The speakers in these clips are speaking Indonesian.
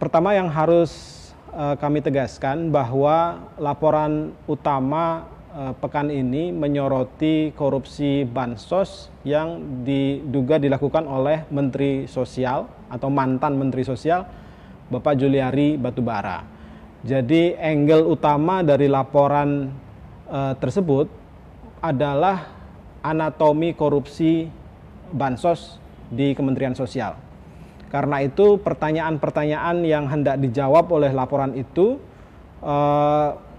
pertama yang harus kami tegaskan bahwa laporan utama pekan ini menyoroti korupsi bansos yang diduga dilakukan oleh Menteri Sosial atau mantan Menteri Sosial Bapak Juliari Batubara. Jadi angle utama dari laporan tersebut adalah anatomi korupsi bansos di Kementerian Sosial. Karena itu pertanyaan-pertanyaan yang hendak dijawab oleh laporan itu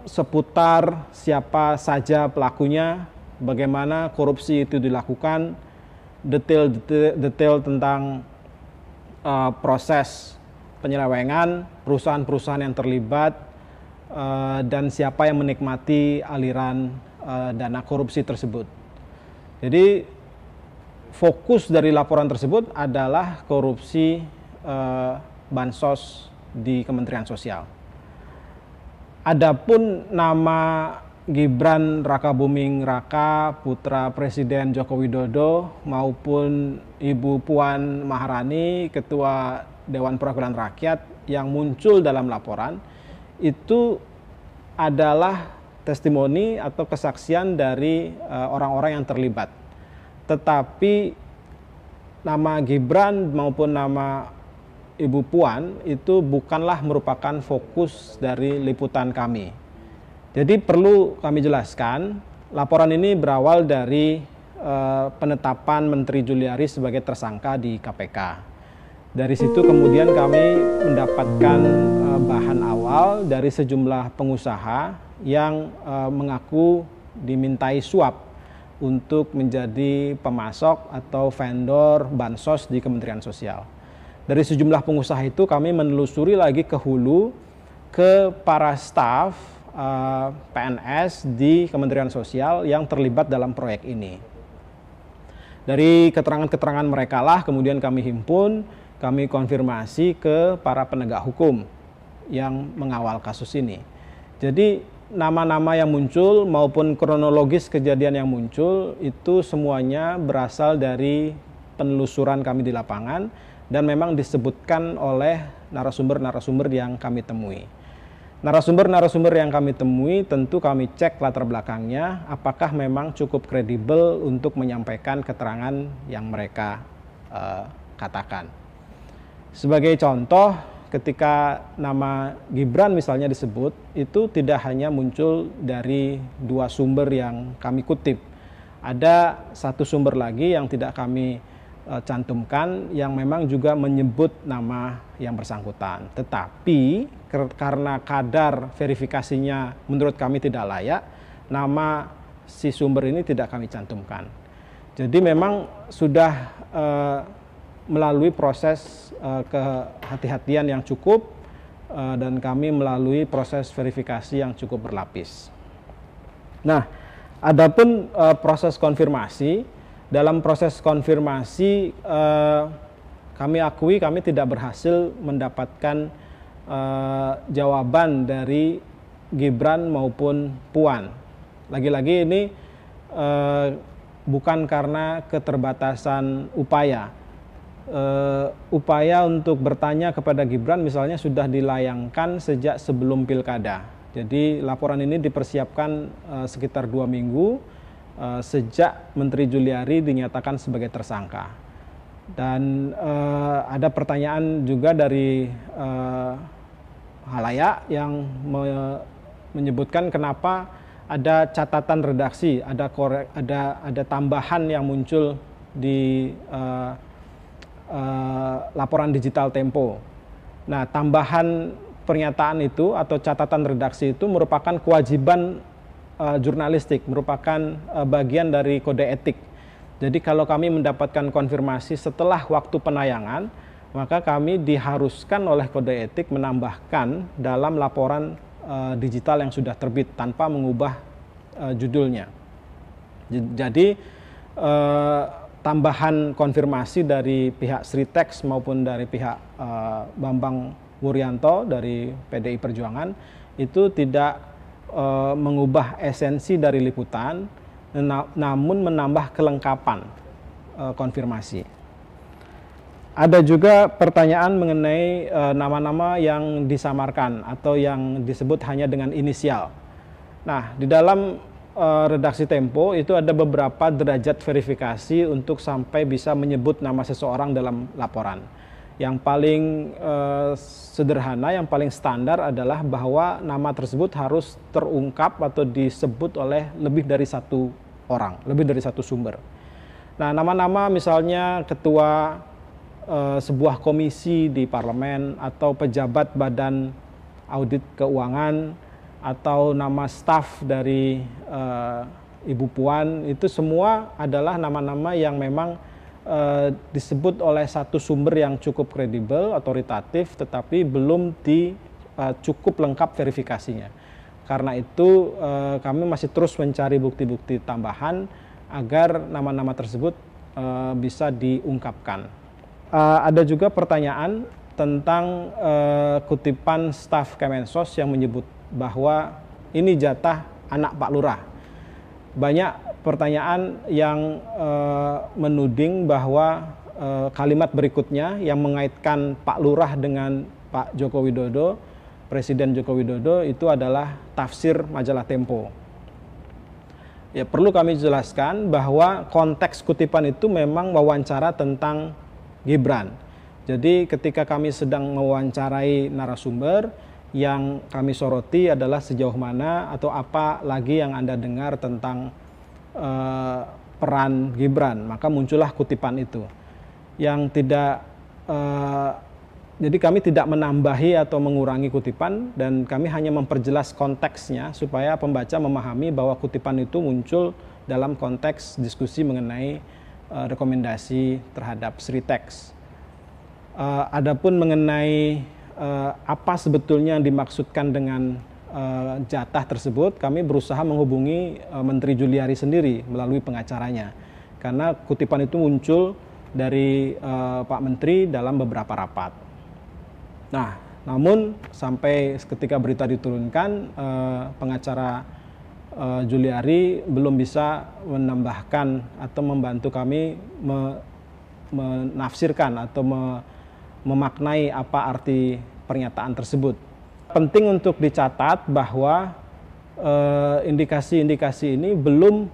seputar siapa saja pelakunya, bagaimana korupsi itu dilakukan, detail tentang proses penyelewengan, perusahaan-perusahaan yang terlibat, dan siapa yang menikmati aliran dana korupsi tersebut. Jadi fokus dari laporan tersebut adalah korupsi bansos di Kementerian Sosial. Adapun nama Gibran Rakabuming Raka, putra Presiden Joko Widodo, maupun Ibu Puan Maharani, Ketua Dewan Perwakilan Rakyat yang muncul dalam laporan, itu adalah testimoni atau kesaksian dari orang-orang yang terlibat. Tetapi nama Gibran maupun nama Ibu Puan itu bukanlah merupakan fokus dari liputan kami. Jadi perlu kami jelaskan, laporan ini berawal dari penetapan Menteri Juliari sebagai tersangka di KPK. Dari situ kemudian kami mendapatkan bahan awal dari sejumlah pengusaha yang mengaku dimintai suap untuk menjadi pemasok atau vendor bansos di Kementerian Sosial. Dari sejumlah pengusaha itu kami menelusuri lagi ke hulu, ke para staf PNS di Kementerian Sosial yang terlibat dalam proyek ini. Dari keterangan-keterangan mereka lah kemudian kami himpun, kami konfirmasi ke para penegak hukum yang mengawal kasus ini. Jadi nama-nama yang muncul maupun kronologis kejadian yang muncul itu semuanya berasal dari penelusuran kami di lapangan dan memang disebutkan oleh narasumber-narasumber yang kami temui. Narasumber-narasumber yang kami temui tentu kami cek latar belakangnya apakah memang cukup kredibel untuk menyampaikan keterangan yang mereka katakan. Sebagai contoh, ketika nama Gibran misalnya disebut, itu tidak hanya muncul dari dua sumber yang kami kutip. Ada satu sumber lagi yang tidak kami cantumkan yang memang juga menyebut nama yang bersangkutan. Tetapi karena kadar verifikasinya menurut kami tidak layak, nama si sumber ini tidak kami cantumkan. Jadi memang sudah melalui proses kehati-hatian yang cukup dan kami melalui proses verifikasi yang cukup berlapis. Nah, adapun proses konfirmasi, dalam proses konfirmasi kami akui kami tidak berhasil mendapatkan jawaban dari Gibran maupun Puan. Lagi-lagi ini bukan karena keterbatasan upaya. Upaya untuk bertanya kepada Gibran misalnya sudah dilayangkan sejak sebelum pilkada. Jadi laporan ini dipersiapkan sekitar 2 minggu sejak Menteri Juliari dinyatakan sebagai tersangka. Dan ada pertanyaan juga dari halayak yang menyebutkan kenapa ada catatan redaksi, ada tambahan yang muncul di laporan digital Tempo. Nah, tambahan pernyataan itu atau catatan redaksi itu merupakan kewajiban jurnalistik, merupakan bagian dari kode etik. Jadi kalau kami mendapatkan konfirmasi setelah waktu penayangan, maka kami diharuskan oleh kode etik menambahkan dalam laporan digital yang sudah terbit tanpa mengubah judulnya. Jadi tambahan konfirmasi dari pihak Sritex maupun dari pihak Bambang Wuryanto dari PDI Perjuangan itu tidak mengubah esensi dari liputan, namun menambah kelengkapan konfirmasi. Ada juga pertanyaan mengenai nama-nama yang disamarkan atau yang disebut hanya dengan inisial. Nah, di dalam redaksi Tempo itu ada beberapa derajat verifikasi untuk sampai bisa menyebut nama seseorang dalam laporan. Yang paling sederhana, yang paling standar adalah bahwa nama tersebut harus terungkap atau disebut oleh lebih dari satu orang, lebih dari satu sumber. Nah, nama-nama misalnya ketua sebuah komisi di parlemen atau pejabat badan audit keuangan atau nama staf dari Ibu Puan, itu semua adalah nama-nama yang memang disebut oleh satu sumber yang cukup kredibel, otoritatif, tetapi belum cukup lengkap verifikasinya. Karena itu kami masih terus mencari bukti-bukti tambahan agar nama-nama tersebut bisa diungkapkan. Ada juga pertanyaan tentang kutipan staf Kemensos yang menyebut bahwa ini jatah anak Pak Lurah. Banyak pertanyaan yang menuding bahwa kalimat berikutnya yang mengaitkan Pak Lurah dengan Pak Joko Widodo, Presiden Joko Widodo, itu adalah tafsir majalah Tempo. Ya, perlu kami jelaskan bahwa konteks kutipan itu memang wawancara tentang Gibran. Jadi ketika kami sedang mewawancarai narasumber, yang kami soroti adalah sejauh mana atau apa lagi yang Anda dengar tentang peran Gibran, maka muncullah kutipan itu. Yang tidak, jadi kami tidak menambahi atau mengurangi kutipan, dan kami hanya memperjelas konteksnya supaya pembaca memahami bahwa kutipan itu muncul dalam konteks diskusi mengenai rekomendasi terhadap Sritex. Adapun mengenai apa sebetulnya yang dimaksudkan dengan jatah tersebut, kami berusaha menghubungi Menteri Juliari sendiri melalui pengacaranya, karena kutipan itu muncul dari Pak Menteri dalam beberapa rapat. Nah, namun sampai ketika berita diturunkan, pengacara Juliari belum bisa menambahkan atau membantu kami menafsirkan atau memaknai apa arti pernyataan tersebut. Penting untuk dicatat bahwa indikasi-indikasi ini belum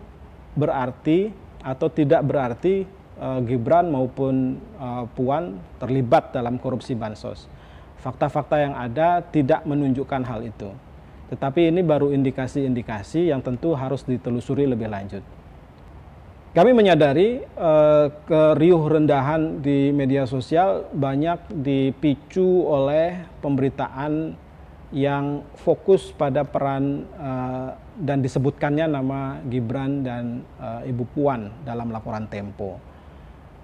berarti atau tidak berarti Gibran maupun Puan terlibat dalam korupsi bansos. Fakta-fakta yang ada tidak menunjukkan hal itu. Tetapi ini baru indikasi-indikasi yang tentu harus ditelusuri lebih lanjut. Kami menyadari keriuh rendahan di media sosial banyak dipicu oleh pemberitaan yang fokus pada peran dan disebutkannya nama Gibran dan Ibu Puan dalam laporan Tempo.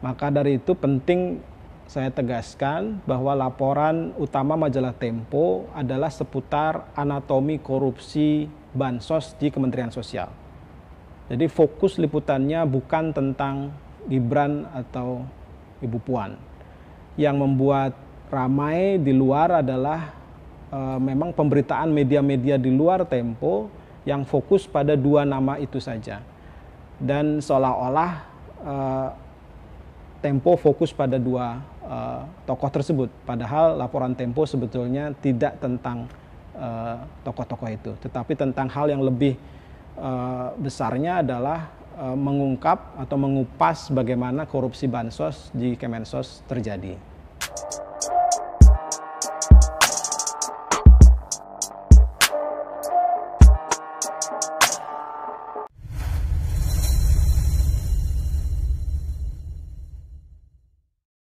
Maka dari itu penting saya tegaskan bahwa laporan utama majalah Tempo adalah seputar anatomi korupsi bansos di Kementerian Sosial. Jadi fokus liputannya bukan tentang Gibran atau Ibu Puan. Yang membuat ramai di luar adalah memang pemberitaan media-media di luar Tempo yang fokus pada dua nama itu saja. Dan seolah-olah Tempo fokus pada dua tokoh tersebut, padahal laporan Tempo sebetulnya tidak tentang tokoh-tokoh itu, tetapi tentang hal yang lebih besarnya adalah mengungkap atau mengupas bagaimana korupsi bansos di Kemensos terjadi.